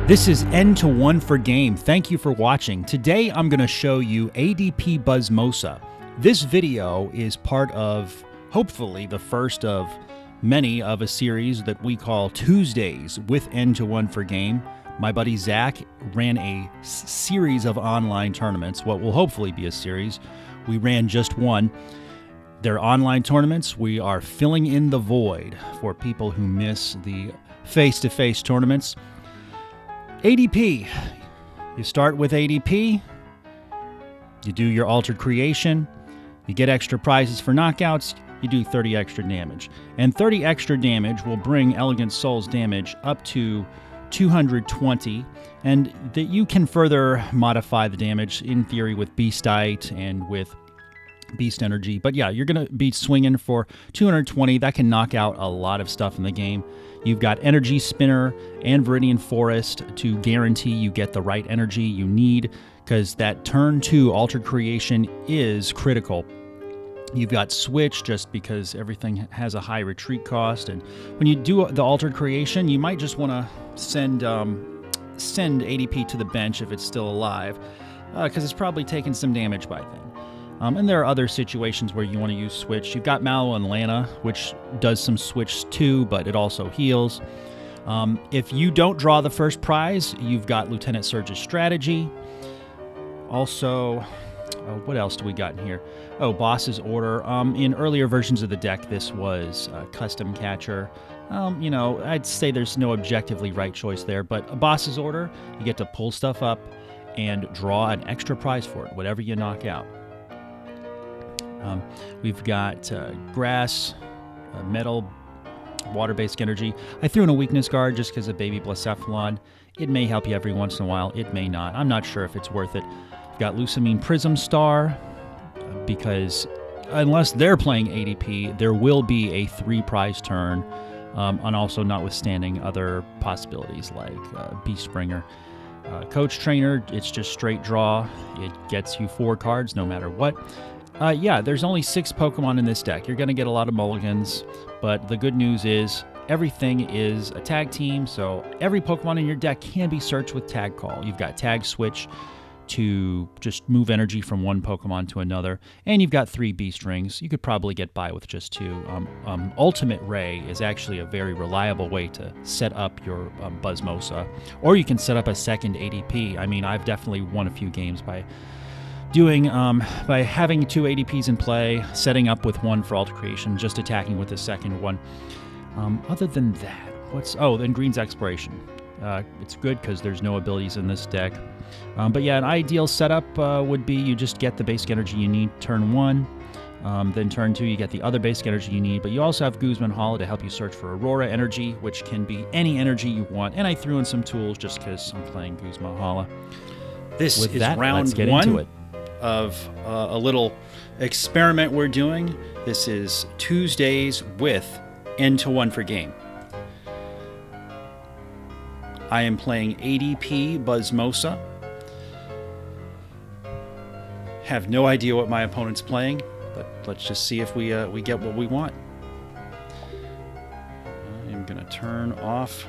This is N to 1 for game. Thank you for watching. Today I'm going to show you ADP BuzzMosa. This video is part of, hopefully, the first of many of a series that we call Tuesdays with N to 1 for game. My buddy Zach ran a series of online tournaments, what will hopefully be a series. We ran just one. They're online tournaments. We are filling in the void for people who miss the face-to-face tournaments. ADP. You start with ADP. You do your altered creation. You get extra prizes for knockouts. You do 30 extra damage. And 30 extra damage will bring Elegant Soul's damage up to 220. And that you can further modify the damage, in theory, with Beastite and with Beast Energy. But yeah, you're going to be swinging for 220. That can knock out a lot of stuff in the game. You've got Energy Spinner and Viridian Forest to guarantee you get the right energy you need, because that turn 2 Altered Creation is critical. You've got Switch, just because everything has a high retreat cost, and when you do the Altered Creation, you might just want to send ADP to the bench if it's still alive, because it's probably taking some damage by then. And there are other situations where you want to use Switch. You've got Mallow and Lana, which does some Switch too, but it also heals. If you don't draw the first prize, you've got Lieutenant Surge's Strategy. Also, what else do we got in here? Oh, Boss's Order. In earlier versions of the deck, this was Custom Catcher. You know, I'd say there's no objectively right choice there, but a Boss's Order, you get to pull stuff up and draw an extra prize for it, whatever you knock out. We've got Grass, Metal, Water-based Energy. I threw in a Weakness Guard just because of Baby Blacephalon. It may help you every once in a while. It may not. I'm not sure if it's worth it. We've got Lusamine Prism Star, because unless they're playing ADP, there will be a 3-prize turn, and also notwithstanding other possibilities like Beastbringer. Coach Trainer, it's just straight draw. It gets you 4 cards no matter what. Yeah, there's only 6 Pokemon in this deck. You're going to get a lot of mulligans, but the good news is everything is a tag team, so every Pokemon in your deck can be searched with Tag Call. You've got Tag Switch to just move energy from one Pokemon to another, and you've got 3 Beast Rings. You could probably get by with just 2. Ultimate Ray is actually a very reliable way to set up your BuzzMosa, or you can set up a second ADP. I mean, I've definitely won a few games by having 2 ADPs in play, setting up with 1 for Altered Creation, just attacking with the second one. Other than that, then Green's Exploration. It's good because there's no abilities in this deck. But yeah, an ideal setup would be you just get the basic energy you need turn 1. Then turn 2, you get the other basic energy you need. But you also have Guzman Hollow to help you search for Aurora energy, which can be any energy you want. And I threw in some tools just because I'm playing Guzman Hollow. This is round let's get 1 into it. Of a little experiment we're doing. This is Tuesdays with N to 1 for game. I am playing ADP BuzzMosa. Have no idea what my opponent's playing, but let's just see if we get what we want. I'm going to turn off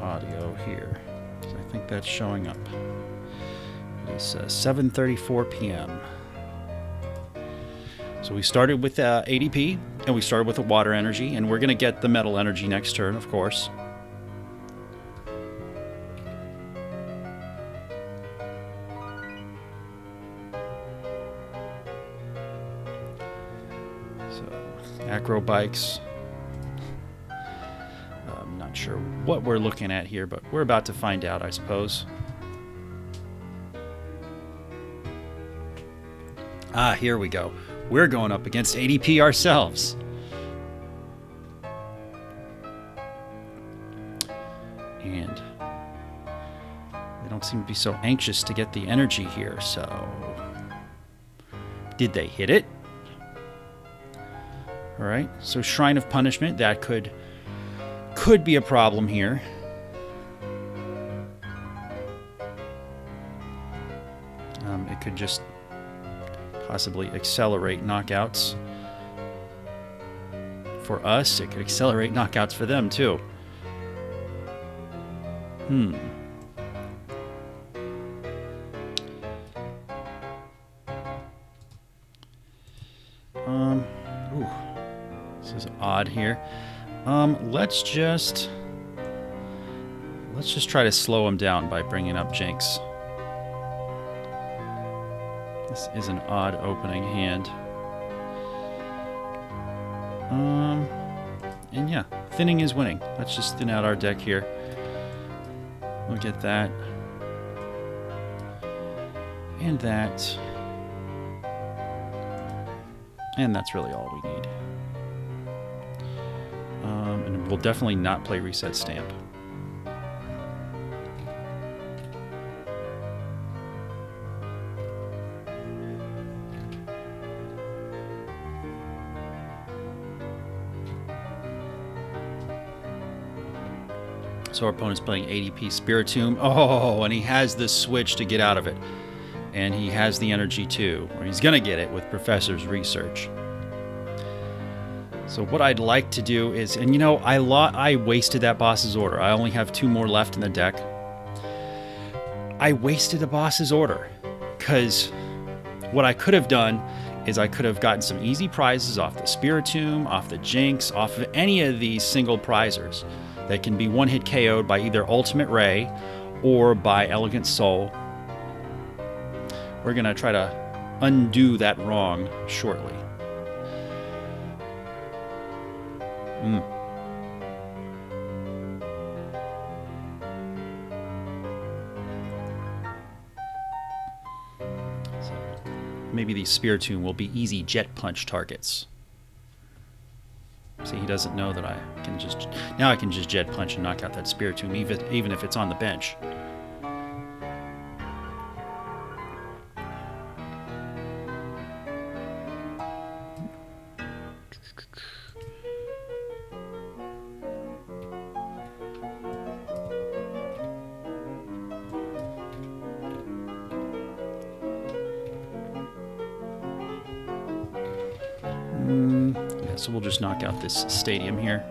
audio here, because I think that's showing up. It's 7:34 p.m. So we started with ADP, and we started with a water energy, and we're going to get the metal energy next turn, of course. So, Acro Bikes. I'm not sure what we're looking at here, but we're about to find out, I suppose. Ah, here we go. We're going up against ADP ourselves. And they don't seem to be so anxious to get the energy here, so... Did they hit it? Alright, so Shrine of Punishment, that could be a problem here. It could just possibly accelerate knockouts for us. It could accelerate knockouts for them, too. Ooh, this is odd here. Let's just try to slow him down by bringing up Jinx. This is an odd opening hand. And yeah, thinning is winning. Let's just thin out our deck here. We'll get that. And that. And that's really all we need. And we'll definitely not play Reset Stamp. So our opponent's playing ADP Spiritomb. Oh, and he has the switch to get out of it. And he has the energy too, or he's going to get it with Professor's Research. So what I'd like to do is, and you know, I wasted that boss's order. I only have 2 more left in the deck. I wasted the boss's order because what I could have done is I could have gotten some easy prizes off the Spiritomb, off the Jinx, off of any of these single prizers that can be one-hit KO'd by either Ultimate Ray or by Elegant Soul. We're going to try to undo that wrong shortly. So maybe these Spiritomb will be easy Jet Punch targets. See, he doesn't know that I can just... Now I can just Jet Punch and knock out that Spiritomb, even if it's on the bench. Yeah, so we'll just knock out this stadium here.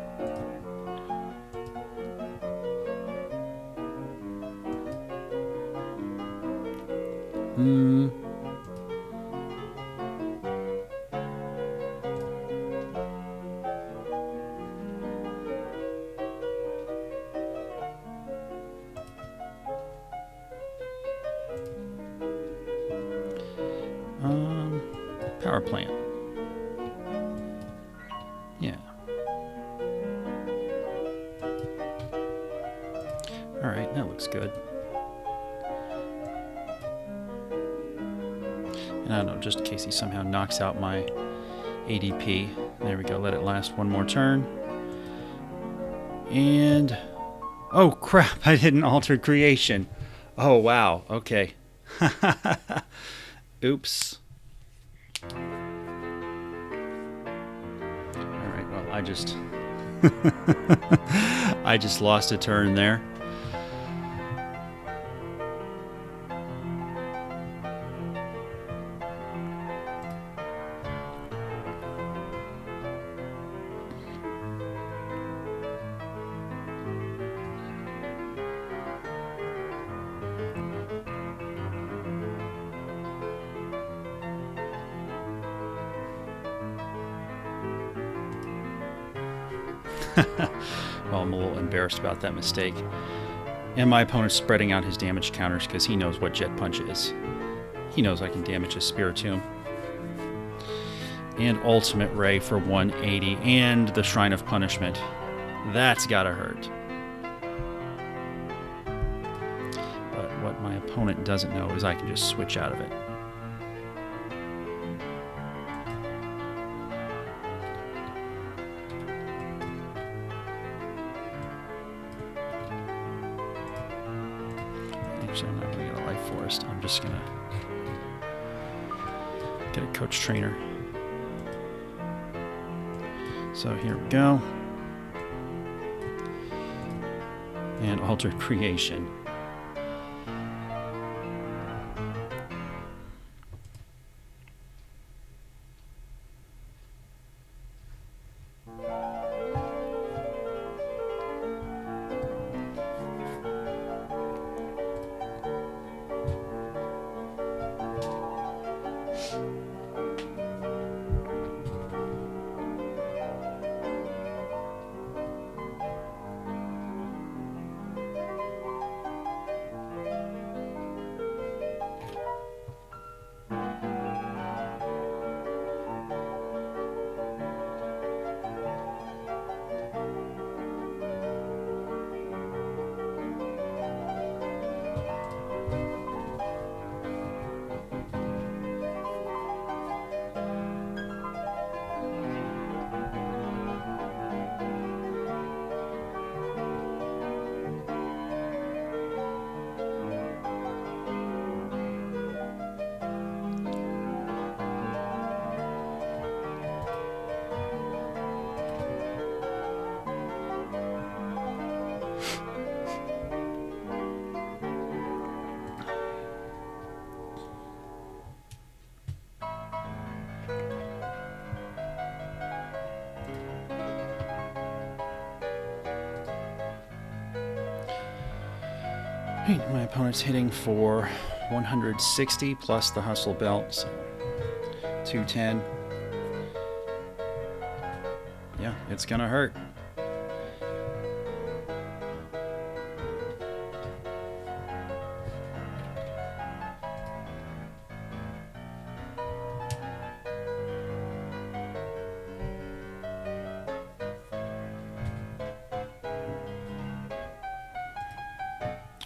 Power plant. Yeah. All right, that looks good. And I don't know, just in case he somehow knocks out my ADP. There we go, let it last one more turn. And... oh, crap, I did an Altered Creation. Oh, wow, okay. Oops. Alright, well, I just... I just lost a turn there. Well, I'm a little embarrassed about that mistake. And my opponent's spreading out his damage counters because he knows what Jet Punch is. He knows I can damage his Spiritomb. And Ultimate Ray for 180. And the Shrine of Punishment. That's gotta hurt. But what my opponent doesn't know is I can just switch out of it. Actually, I'm not going to get a Life Forest. I'm just going to get a Coach Trainer. So here we go. And Altered Creation. Right, my opponent's hitting for 160 plus the hustle belt, so 210. Yeah, it's gonna hurt.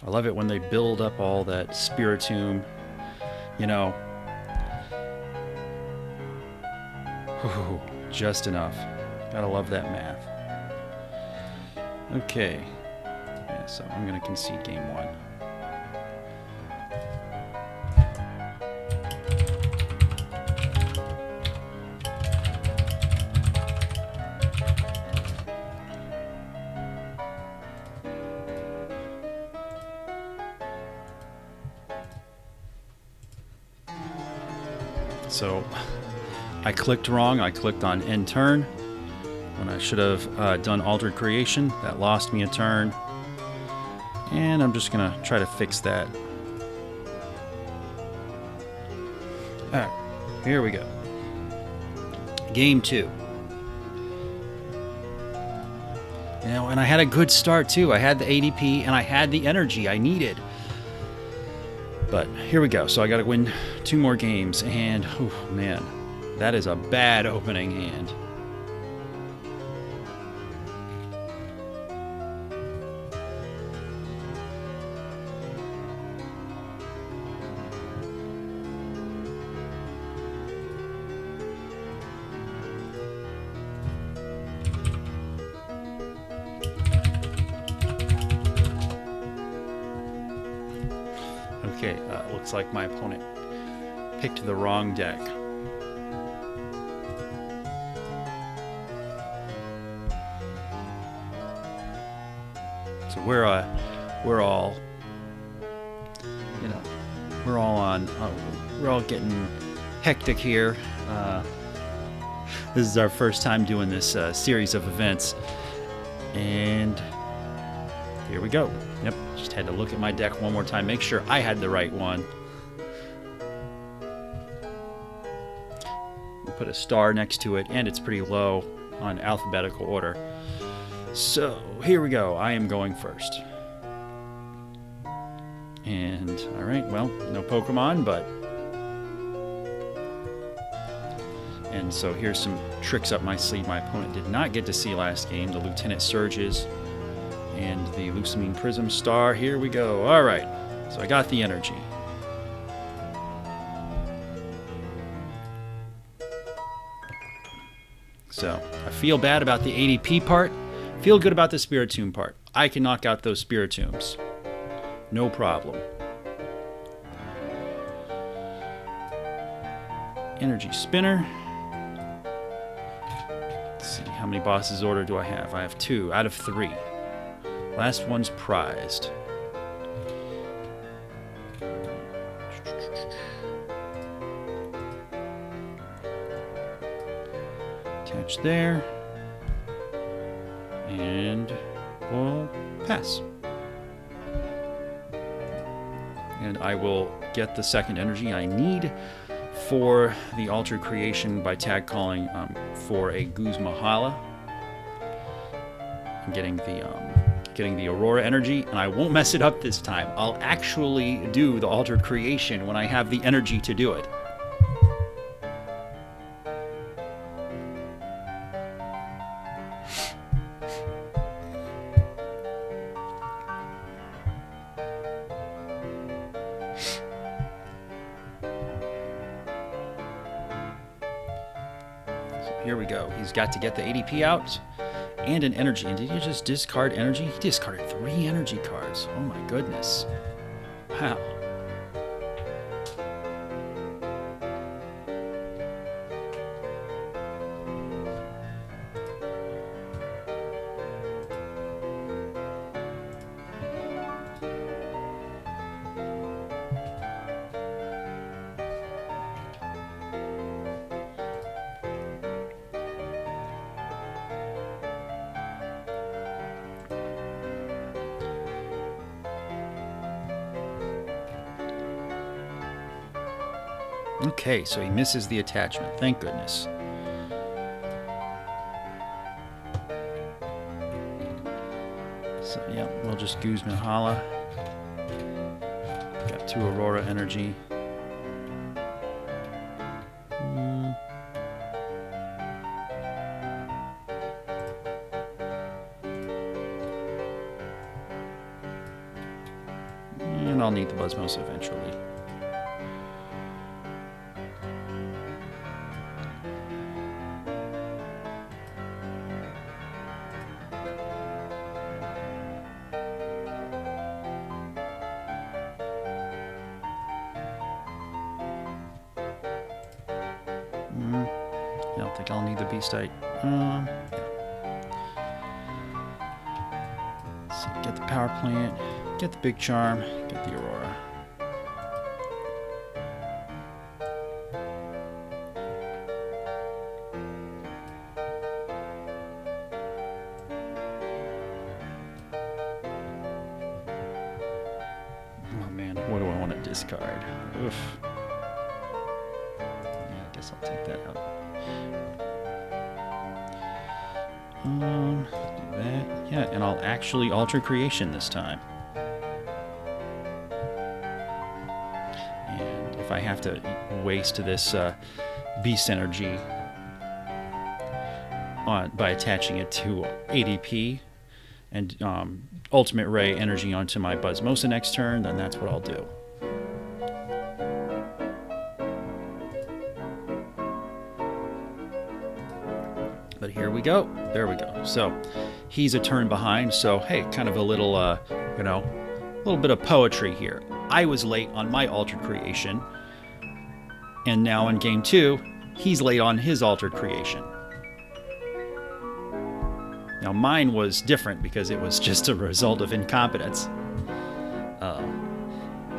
I love it when they build up all that Spiritomb, you know. Whew, just enough. Gotta love that math. Okay. Yeah, so I'm gonna concede game 1. So I clicked wrong. I clicked on end turn when I should have done altered creation. That lost me a turn. And I'm just going to try to fix that. All right, here we go. Game 2. You know, and I had a good start too. I had the ADP and I had the energy I needed. But here we go. So I got to win 2 more games, and oh man, that is a bad opening hand. Okay, looks like my opponent picked the wrong deck. So we're all, you know, we're all getting hectic here. This is our first time doing this series of events, and here we go. Yep, just had to look at my deck one more time, make sure I had the right one. We'll put a star next to it, and it's pretty low on alphabetical order. So here we go. I am going first. And all right, well, no Pokemon, but and so here's some tricks up my sleeve my opponent did not get to see last game. The Lieutenant Surges and the Lucamine Prism Star. Here we go. All right, so I got the energy. So I feel bad about the ADP part. Feel good about the Spiritomb part. I can knock out those Spiritombs. No problem. Energy Spinner. Let's see, how many bosses order do I have? I have 2 out of 3. Last one's prized. Attach there. And we'll pass. And I will get the second energy I need for the Altered Creation by tag calling for a Guzma-Hala. I'm getting the Aurora energy, and I won't mess it up this time. I'll actually do the Altered Creation when I have the energy to do it. Here we go. He's got to get the ADP out and an energy. And did he just discard energy? He discarded 3 energy cards. Oh my goodness. Wow. Okay, so he misses the attachment. Thank goodness. So, yeah, we'll just Guzman-Hala. Got 2 Aurora energy. And I'll need the BuzzMosa eventually. I don't think I'll need the Beastite. Let's see, get the Power Plant, get the Big Charm, get the Aurora. Oh man, what do I want to discard? Oof. I guess I'll take that out. Do that. Yeah, and I'll actually alter creation this time. And if I have to waste this beast energy by attaching it to ADP and Ultimate Ray energy onto my BuzzMosa next turn, then that's what I'll do. But here we go. There we go. So he's a turn behind. So hey, kind of a little, you know, a little bit of poetry here. I was late on my altered creation, and now in game 2, he's late on his altered creation. Now mine was different because it was just a result of incompetence.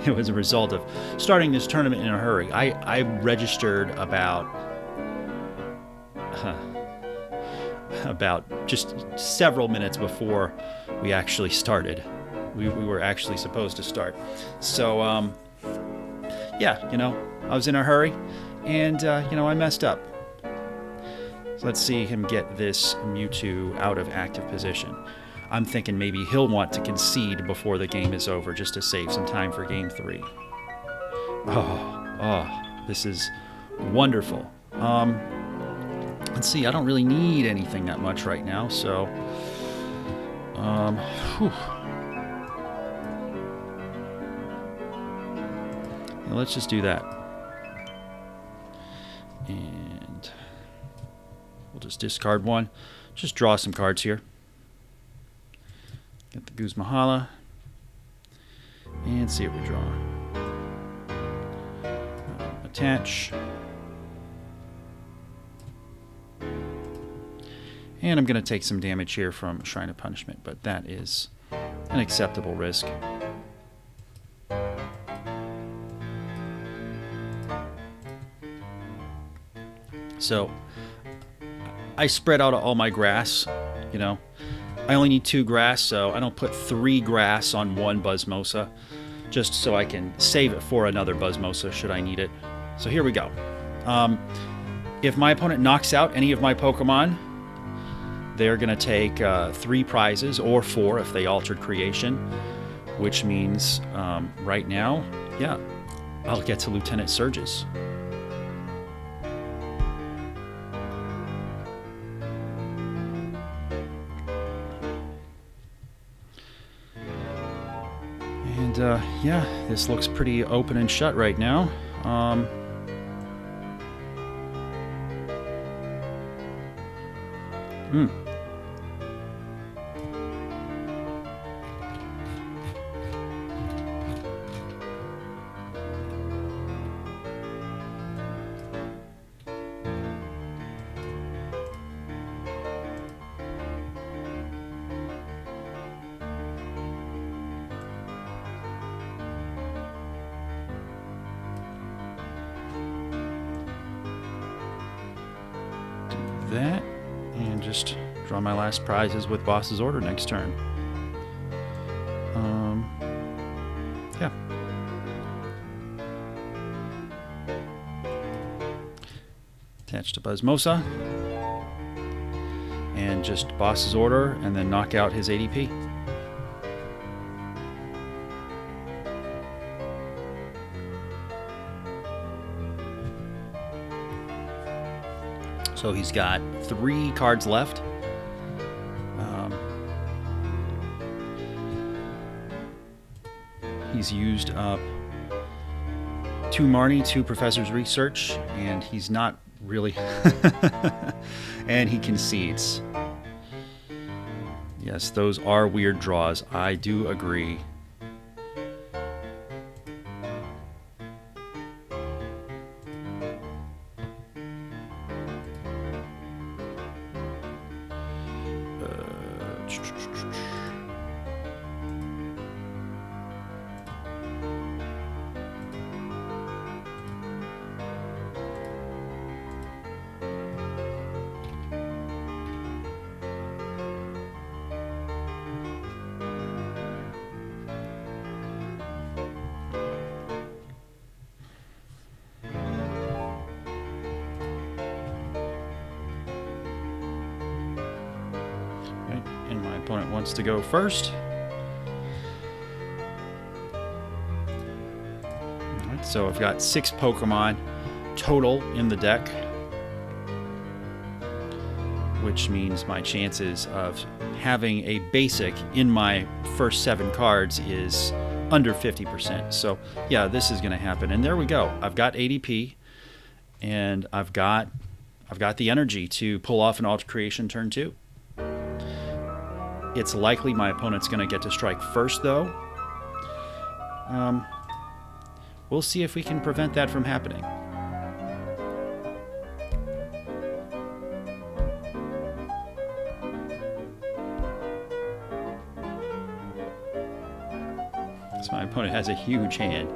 It was a result of starting this tournament in a hurry. I registered about just several minutes before we actually started. We were actually supposed to start. So, yeah, you know, I was in a hurry, and, you know, I messed up. So let's see him get this Mewtwo out of active position. I'm thinking maybe he'll want to concede before the game is over just to save some time for game 3. Oh, this is wonderful. Let's see, I don't really need anything that much right now, so let's just do that. And we'll just discard one. Just draw some cards here. Get the Guzman-Hala. And see what we draw. Attach. And I'm going to take some damage here from Shrine of Punishment, but that is an acceptable risk. So I spread out all my grass, you know. I only need 2 grass, so I don't put 3 grass on one BuzzMosa, just so I can save it for another BuzzMosa should I need it. So here we go. If my opponent knocks out any of my Pokemon, they're going to take 3 prizes, or 4 if they altered creation, which means right now, yeah, I'll get to Lieutenant Surge's. And yeah, this looks pretty open and shut right now. That, and just draw my last prizes with Boss's Order next turn. Yeah. Attach to BuzzMosa. And just boss's order, and then knock out his ADP. So he's got 3 cards left. He's used up 2 Marnie, 2 Professor's Research, and he's not really... and he concedes. Yes, those are weird draws. I do agree. And my opponent wants to go first. Alright, so I've got 6 Pokemon total in the deck, which means my chances of having a basic in my first 7 cards is under 50%. So yeah, this is going to happen. And there we go. I've got ADP, and I've got the energy to pull off an Alter Creation turn 2. It's likely my opponent's going to get to strike first, though. We'll see if we can prevent that from happening. So my opponent has a huge hand.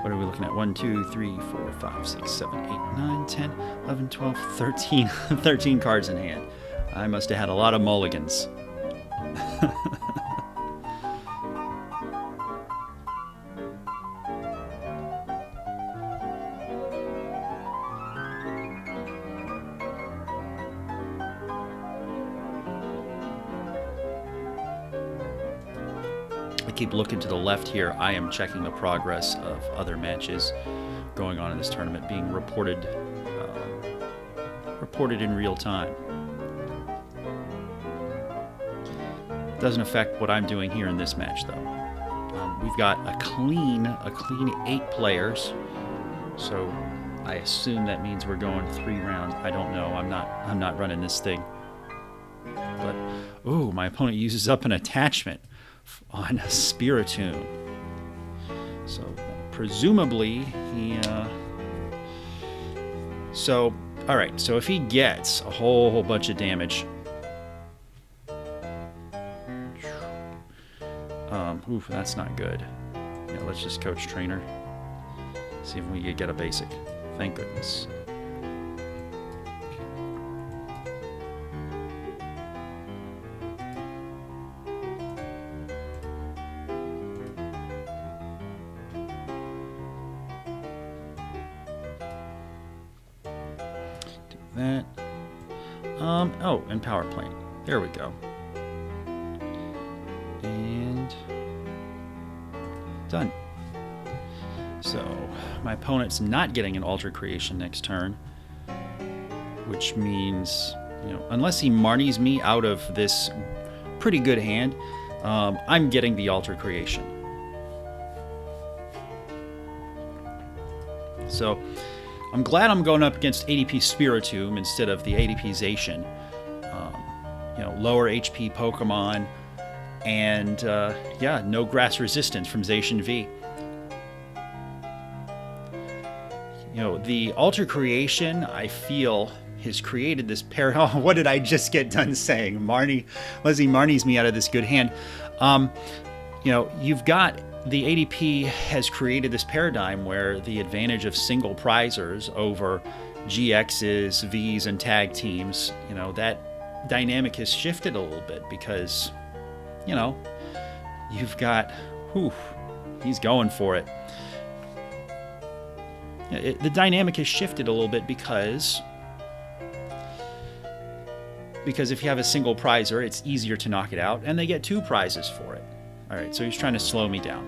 What are we looking at? 1, 2, 3, 4, 5, 6, 7, 8, 9, 10, 11, 12, 13. 13 cards in hand. I must have had a lot of mulligans. I keep looking to the left here. I am checking the progress of other matches going on in this tournament being reported in real time. Doesn't affect what I'm doing here in this match, though. We've got a clean 8 players, so I assume that means we're going 3 rounds. I don't know. I'm not running this thing. But ooh, my opponent uses up an attachment on a Spiritomb. So presumably he. So all right. So if he gets a whole bunch of damage. Oof, that's not good. Yeah, let's just coach trainer. See if we can get a basic. Thank goodness. Do that. Oh, and power plant. There we go. And done. So my opponent's not getting an Alter Creation next turn, which means, you know, unless he Marnies me out of this pretty good hand, I'm getting the Alter Creation. So I'm glad I'm going up against ADP Spiritomb instead of the ADP Zacian. You know, lower HP Pokemon. And, yeah, no grass resistance from Zacian V. You know, the Alter Creation, I feel, has created this pair. Oh, what did I just get done saying? Leslie Marnies me out of this good hand. You know, you've got the ADP has created this paradigm where the advantage of single prizers over GXs, Vs, and tag teams, you know, that dynamic has shifted a little bit because, you know, you've got, whew, he's going for it. The dynamic has shifted a little bit because because if you have a single prizer, it's easier to knock it out, and they get 2 prizes for it. All right, so he's trying to slow me down.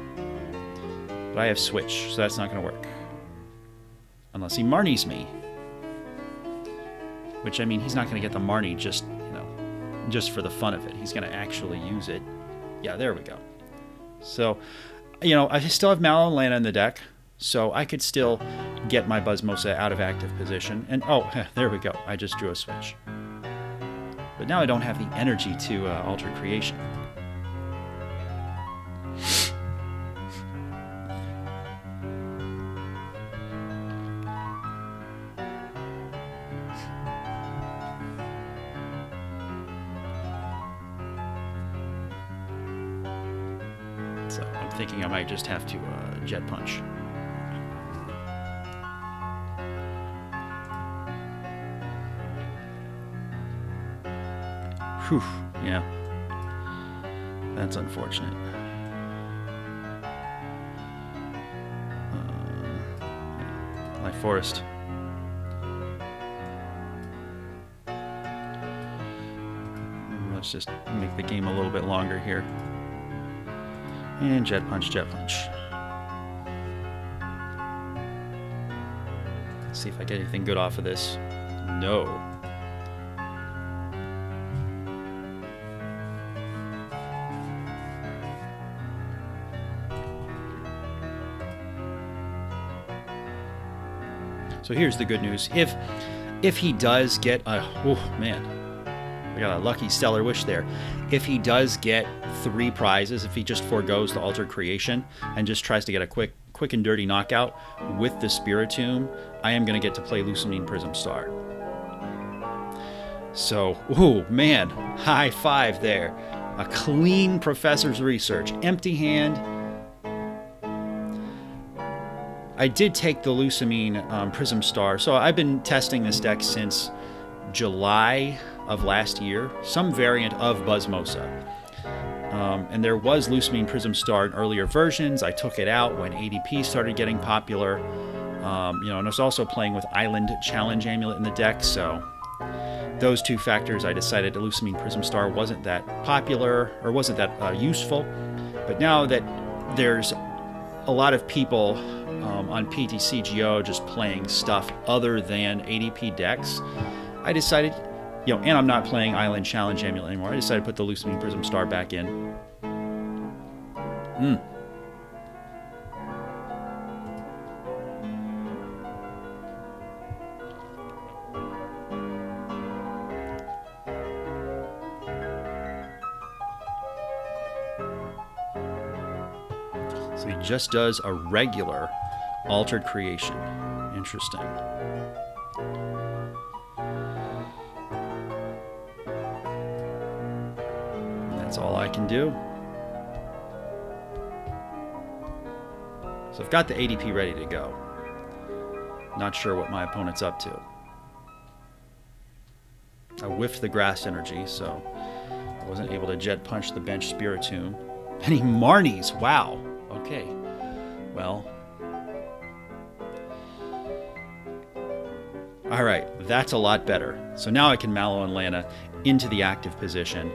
But I have Switch, so that's not going to work. Unless he Marnies me. Which, I mean, he's not going to get the Marnie just, you know, just for the fun of it. He's going to actually use it. Yeah, there we go. So, you know, I still have Mallow and Lana in the deck, so I could still get my BuzzMosa out of active position. And, oh, there we go. I just drew a Switch. But now I don't have the energy to alter creation. So I'm thinking I might just have to Jet Punch. Whew, yeah. That's unfortunate. My forest. Let's just make the game a little bit longer here. And Jet Punch, Jet Punch. Let's see if I get anything good off of this. No. So here's the good news. If he does get a... Oh, man. I got a lucky stellar wish there. If he does get 3 prizes, if he just forgoes the altered creation and just tries to get a quick and dirty knockout with the Spiritomb, I am going to get to play Lucamine Prism Star. So, ooh, man, high five there. A clean Professor's Research. Empty hand. I did take the Lucamine Prism Star. So I've been testing this deck since July of last year, some variant of BuzzMosa. And there was Lucamine Prism Star in earlier versions. I took it out when ADP started getting popular. You know, and I was also playing with Island Challenge Amulet in the deck, so those 2 factors, I decided the Lucamine Prism Star wasn't that popular, or wasn't that useful. But now that there's a lot of people on PTCGO just playing stuff other than ADP decks, I decided, you know, and I'm not playing Island Challenge Amulet anymore, I decided to put the Lucamine Prism Star back in. So he just does a regular altered creation. Interesting. That's all I can do. So I've got the ADP ready to go. Not sure what my opponent's up to. I whiffed the grass energy, so I wasn't able to Jet Punch the bench Spiritomb. And he Marnies! Wow! Okay. Well. Alright, that's a lot better. So now I can Mallow and Lana into the active position.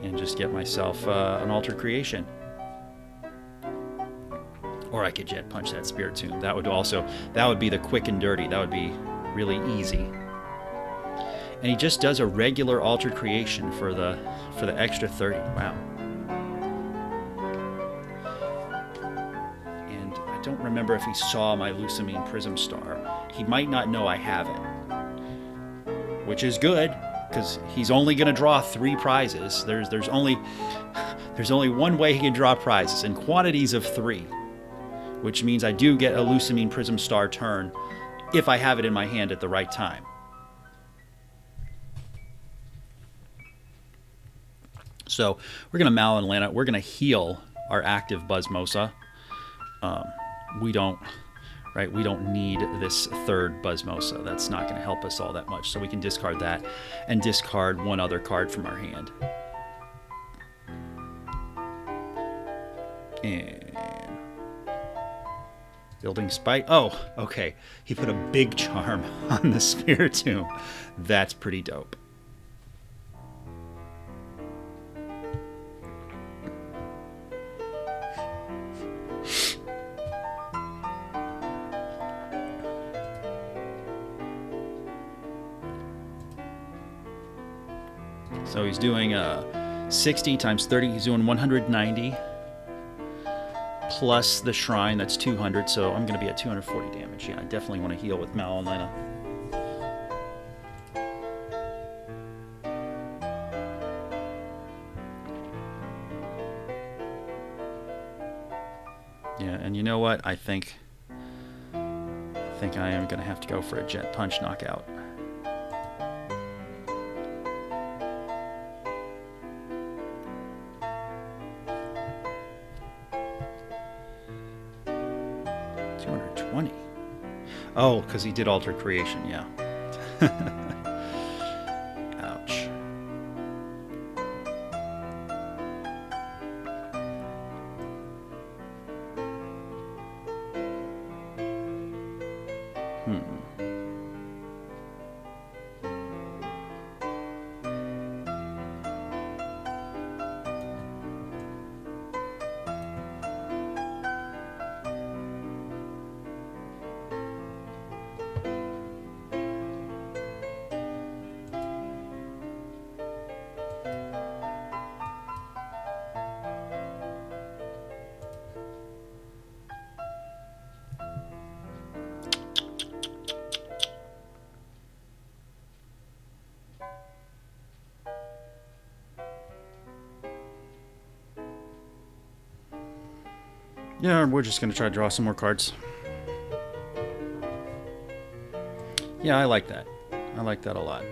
And just get myself an altered creation. Or I could Jet Punch that Spiritomb. That would be the quick and dirty. That would be really easy. And he just does a regular altered creation for the extra 30. Wow. And I don't remember if he saw my Lucamine Prism Star. He might not know I have it. Which is good, because he's only going to draw 3 prizes. There's only one way he can draw prizes, in quantities of 3. Which means I do get a Lucamine Prism Star turn if I have it in my hand at the right time. So we're going to Mallow and Lana. We're going to heal our active BuzzMosa. We don't need this 3rd BuzzMosa. That's not going to help us all that much. So we can discard that and discard one other card from our hand. And Building Spite. Oh, okay. He put a big charm on the Spiritomb. That's pretty dope. So he's doing 60 times 30. He's doing 190. Plus the shrine, that's 200, so I'm going to be at 240 damage. Yeah, I definitely want to heal with Malalina. Yeah, and you know what? I think I am going to have to go for a Jet Punch knockout. Oh, because he did Alter Creation, yeah. Ouch. Yeah, we're just going to try to draw some more cards. Yeah, I like that. I like that a lot.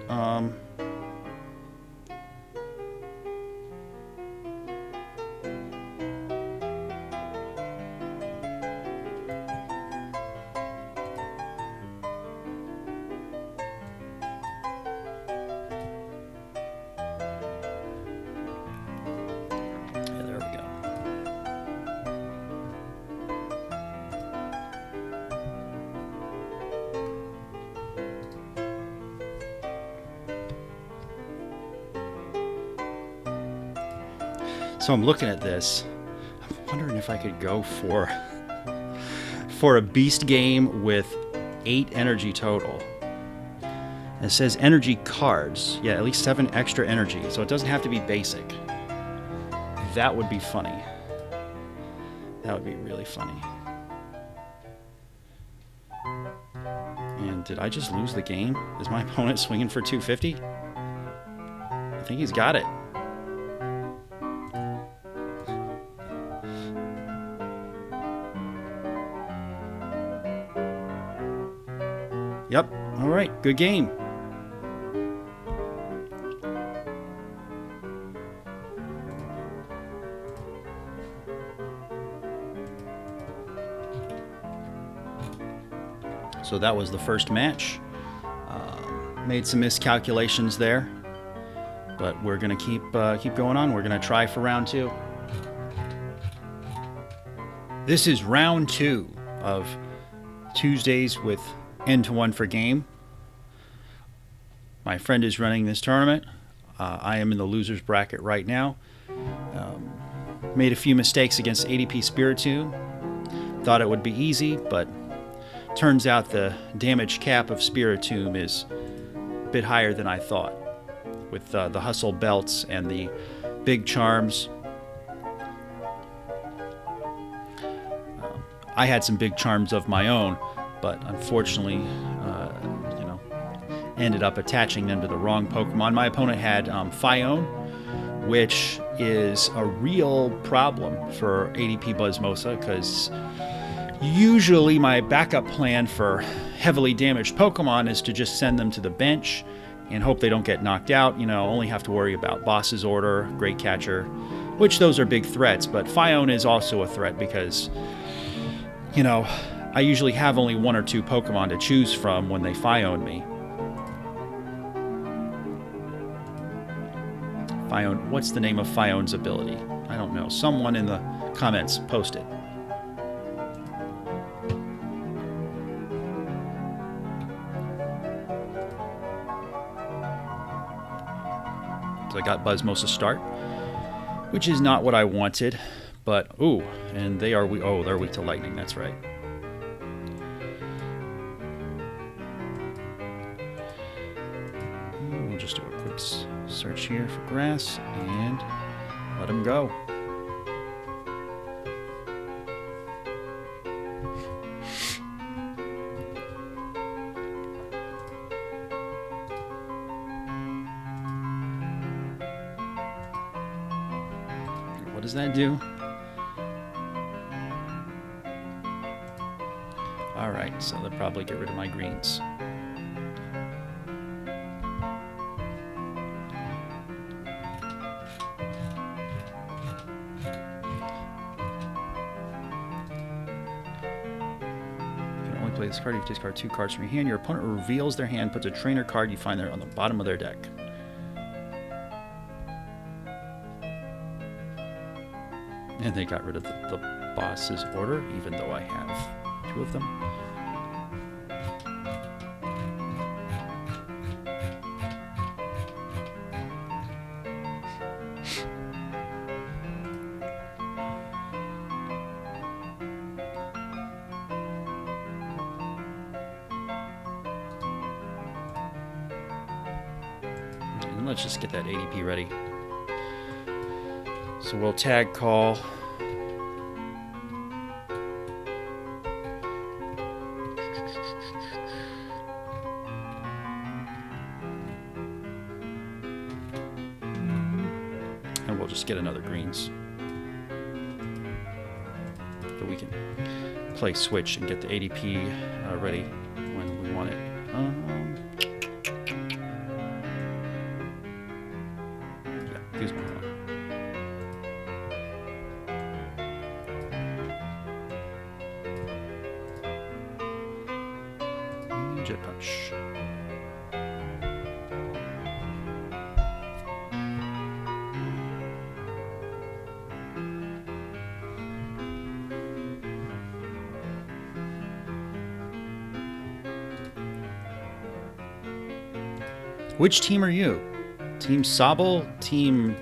So I'm looking at this. I'm wondering if I could go for a beast game with 8 energy total. And it says energy cards. Yeah, at least 7 extra energy. So it doesn't have to be basic. That would be funny. That would be really funny. And did I just lose the game? Is my opponent swinging for 250? I think he's got it. Yep. All right. Good game. So that was the first match. Made some miscalculations there, but we're gonna keep going on. We're gonna try for round 2. This is round 2 of Tuesdays with N-to-1 for game. My friend is running this tournament. I am in the loser's bracket right now. Made a few mistakes against ADP Spiritomb. Thought it would be easy, but turns out the damage cap of Spiritomb is a bit higher than I thought. With the hustle belts and the big charms. I had some big charms of my own, but unfortunately, ended up attaching them to the wrong Pokemon. My opponent had Phione, which is a real problem for ADP BuzzMosa, because usually my backup plan for heavily damaged Pokemon is to just send them to the bench and hope they don't get knocked out. Only have to worry about Boss's Order, Great Catcher, which those are big threats, but Phione is also a threat because, I usually have only 1 or 2 Pokemon to choose from when they Phione me. Phione, what's the name of Phione's ability? I don't know. Someone in the comments post it. So I got BuzzMosa start, which is not what I wanted, but ooh, and they are they're weak to lightning. That's right. We'll just do a quick search here for grass and let them go. What does that do? All right, so they'll probably get rid of my greens. Play this card, you discard 2 cards from your hand. Your opponent reveals their hand, puts a trainer card you find there on the bottom of their deck. And they got rid of the boss's order, even though I have 2 of them. Let's just get that ADP ready. So we'll tag call. And we'll just get another greens. So we can play switch and get the ADP ready when we want it. Jet punch. Which team are you? Team Sobble, Team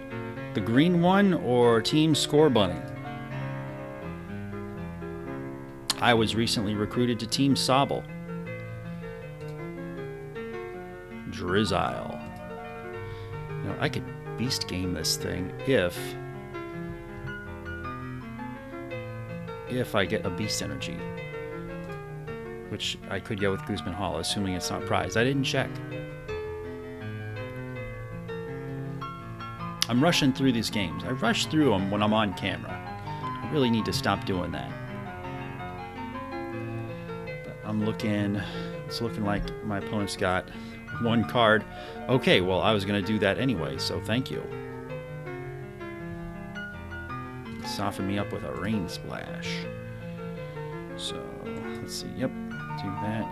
the Green One, or Team Score Bunny? I was recently recruited to Team Sobble. Drizzile. You know, I could beast game this thing if I get a beast energy, which I could get with Guzman Hall, assuming it's not prized. I didn't check. I'm rushing through these games. I rush through them when I'm on camera. I really need to stop doing that. But I'm looking, it's looking like my opponent's got 1 card. Okay, well, I was going to do that anyway, so thank you. Soften me up with a rain splash. So, let's see. Yep, do that.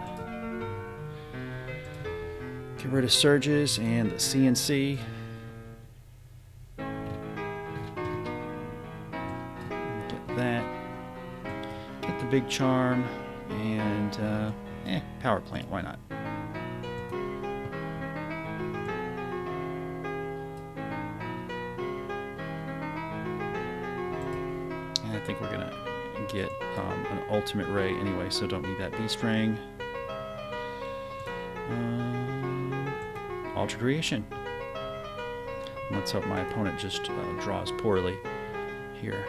Get rid of Surges and the CNC. Get that. Get the big charm and power plant. Why not? I think we're gonna get an ultimate ray anyway, so don't need that beast ring. Ultra creation. Let's hope my opponent just draws poorly here.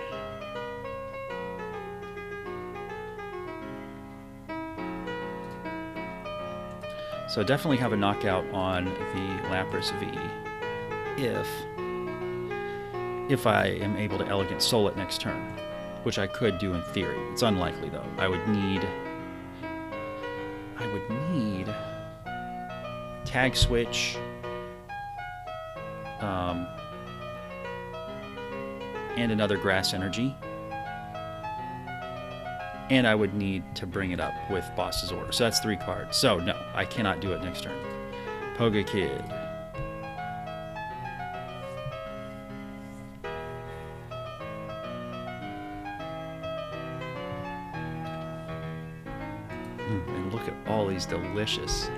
So definitely have a knockout on the Lapras V if I am able to Elegant Soul it next turn, which I could do in theory. It's unlikely though. I would need tag switch, and another grass energy, and I would need to bring it up with Boss's Order. So that's 3 cards. So no, I cannot do it next turn. Poga Kid. And look at all these delicious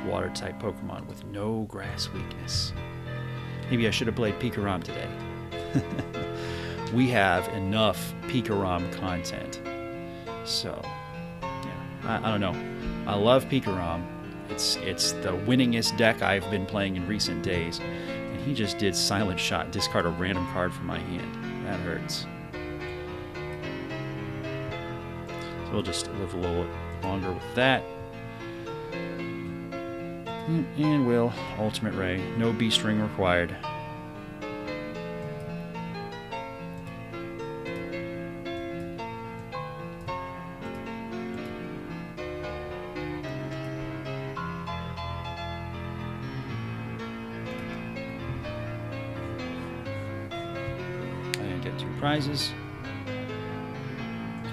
water-type Pokemon with no grass weakness. Maybe I should have played Pikarom today. We have enough Pikarom content. So, yeah, I don't know. I love Pikarom. It's the winningest deck I've been playing in recent days. And he just did Silent Shot, discard a random card from my hand. That hurts. So we'll just live a little longer with that. And we'll Ultimate Ray. No Beast Ring required. And get 2 prizes.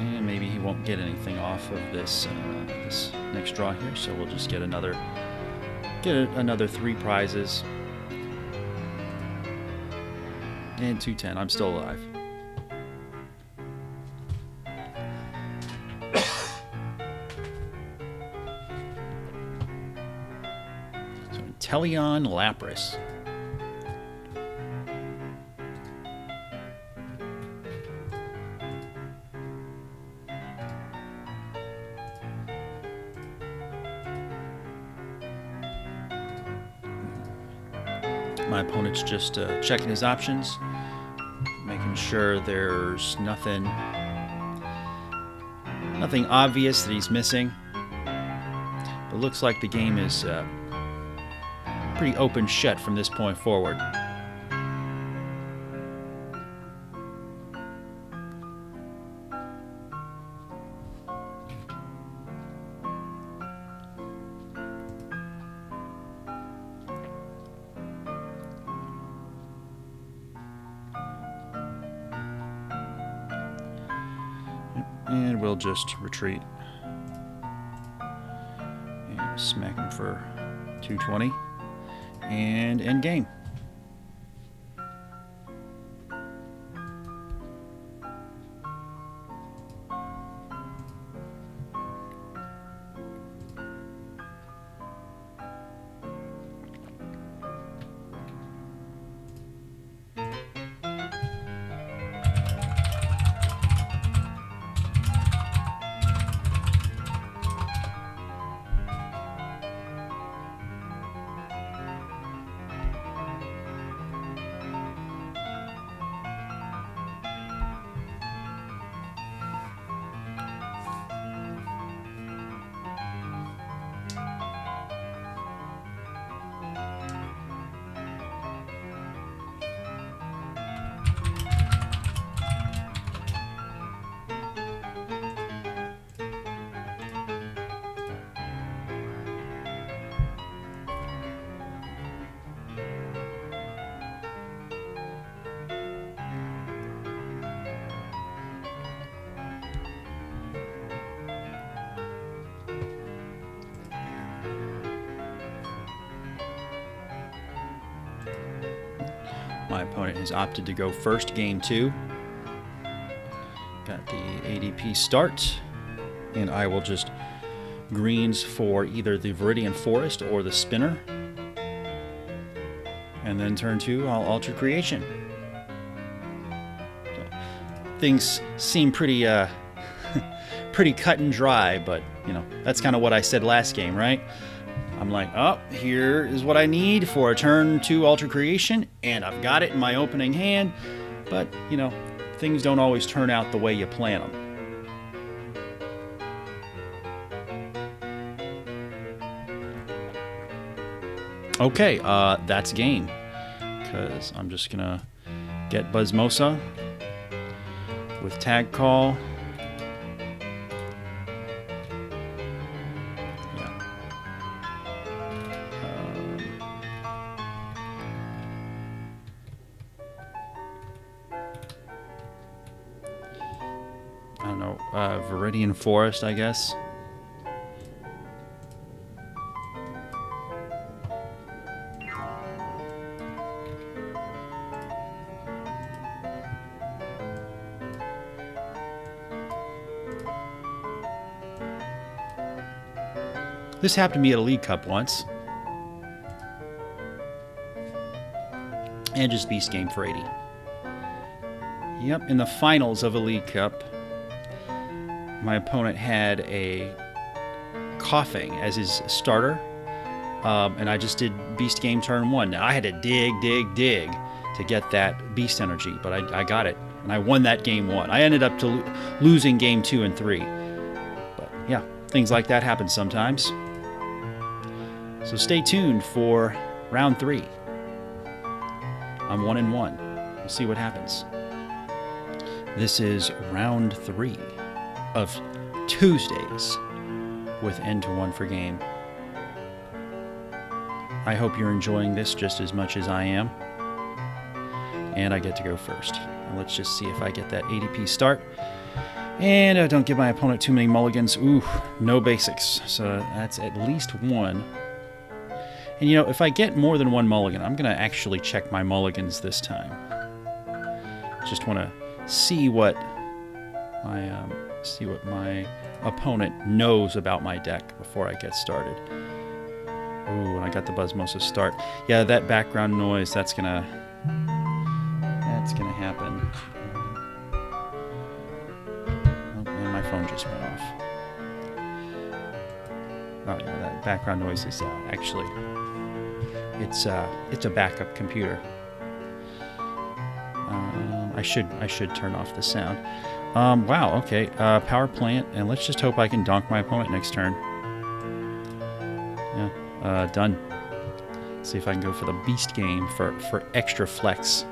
And maybe he won't get anything off of this this next draw here, so we'll just get another 3 prizes. And 210. I'm still alive. So Inteleon Lapras. My opponent's just checking his options, making sure there's nothing obvious that he's missing. But it looks like the game is pretty open shut from this point forward. And we'll just retreat and smack him for 220 and end game. My opponent has opted to go first, game 2. Got the ADP start, and I will just greens for either the Viridian Forest or the Spinner. And then turn 2, I'll alter Creation. So, things seem pretty pretty cut and dry, but you know, that's kind of what I said last game, right? I'm like, oh, here is what I need for a turn 2 Alter Creation, and I've got it in my opening hand, but, you know, things don't always turn out the way you plan them. Okay, that's game, because I'm just going to get BuzzMosa with Tag Call. I don't know, Viridian Forest, I guess. This happened to me at a League Cup once. And just Beast Game for 80. Yep, in the finals of a League Cup, my opponent had a Coughing as his starter, and I just did Beast Game turn 1. Now, I had to dig to get that Beast energy, but I got it, and I won that game 1. I ended up losing game 2 and 3. But yeah, things like that happen sometimes. So stay tuned for round 3. I'm 1-1. We'll see what happens. This is round 3 of Tuesdays with N to 1 for game. I hope you're enjoying this just as much as I am. And I get to go first. And let's just see if I get that ADP start. And I don't give my opponent too many mulligans. Ooh, no basics. So that's at least 1. And you know, if I get more than 1 mulligan, I'm going to actually check my mulligans this time. Just want to see what my opponent knows about my deck before I get started. Ooh, and I got the BuzzMosa start. Yeah, that background noise, that's gonna happen. Oh, and my phone just went off. Oh yeah, that background noise is actually it's a backup computer. I should turn off the sound. Wow, okay. Power plant, and let's just hope I can donk my opponent next turn. Yeah, done. Let's see if I can go for the Beast Game for extra flex.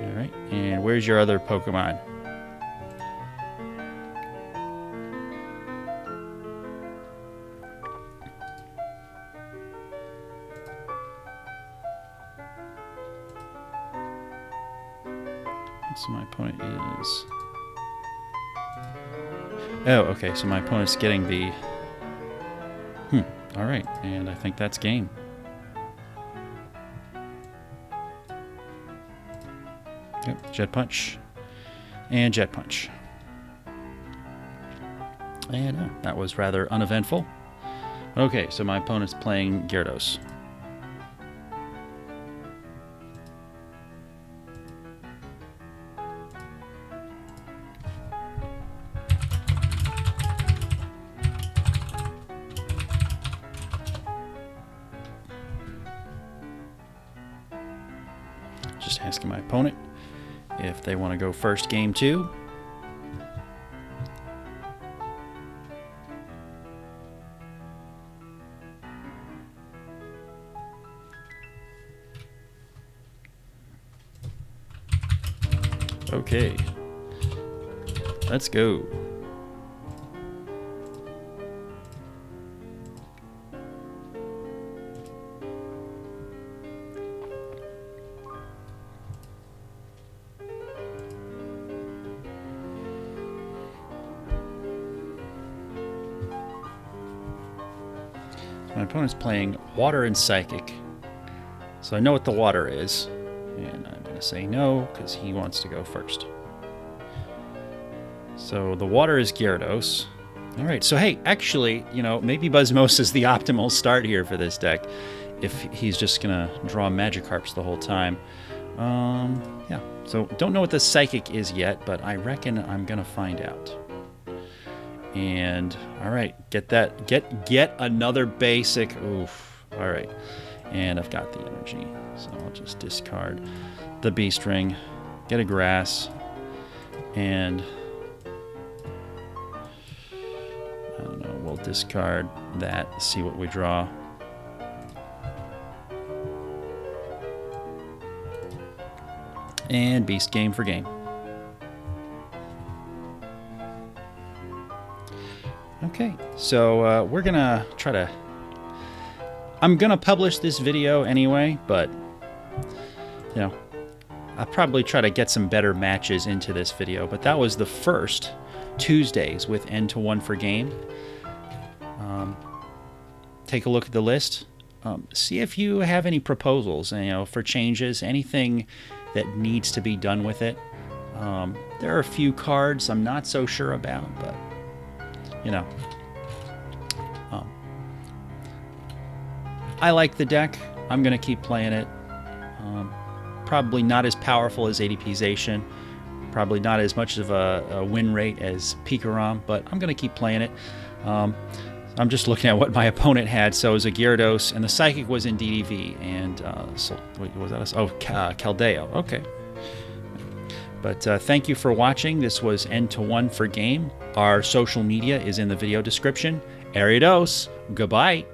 Alright, and where's your other Pokemon? So my opponent is... Oh, okay, so my opponent's getting the... Alright, and I think that's game. Yep, Jet Punch. And Jet Punch. And that was rather uneventful. Okay, so my opponent's playing Gyarados. Just asking my opponent if they want to go first game 2. Okay, let's go. My opponent's playing Water and Psychic, so I know what the water is, and I'm going to say no because he wants to go first. So the water is Gyarados. All right, so hey, actually, you know, maybe BuzzMosa is the optimal start here for this deck if he's just going to draw Magikarps the whole time. Yeah, so don't know what the Psychic is yet, but I reckon I'm going to find out. And all right, get another basic. Oof. All right, and I've got the energy, so I'll just discard the Beast Ring, get a Grass, and I don't know. We'll discard that. See what we draw. And Beast Game for game. Okay, so we're gonna try to... I'm gonna publish this video anyway, but, you know, I'll probably try to get some better matches into this video, but that was the first Tuesdays with N to 1 for game. Take a look at the list. See if you have any proposals, you know, for changes, anything that needs to be done with it. There are a few cards I'm not so sure about, but... you know, I like the deck. I'm going to keep playing it. Probably not as powerful as ADPization. Probably not as much of a win rate as Pikarom, but I'm going to keep playing it. I'm just looking at what my opponent had. So it was a Gyarados, and the Psychic was in DDV. And so, wait, was that Keldeo. Okay. But thank you for watching. This was N to 1 for Game. Our social media is in the video description. Ariados. Goodbye.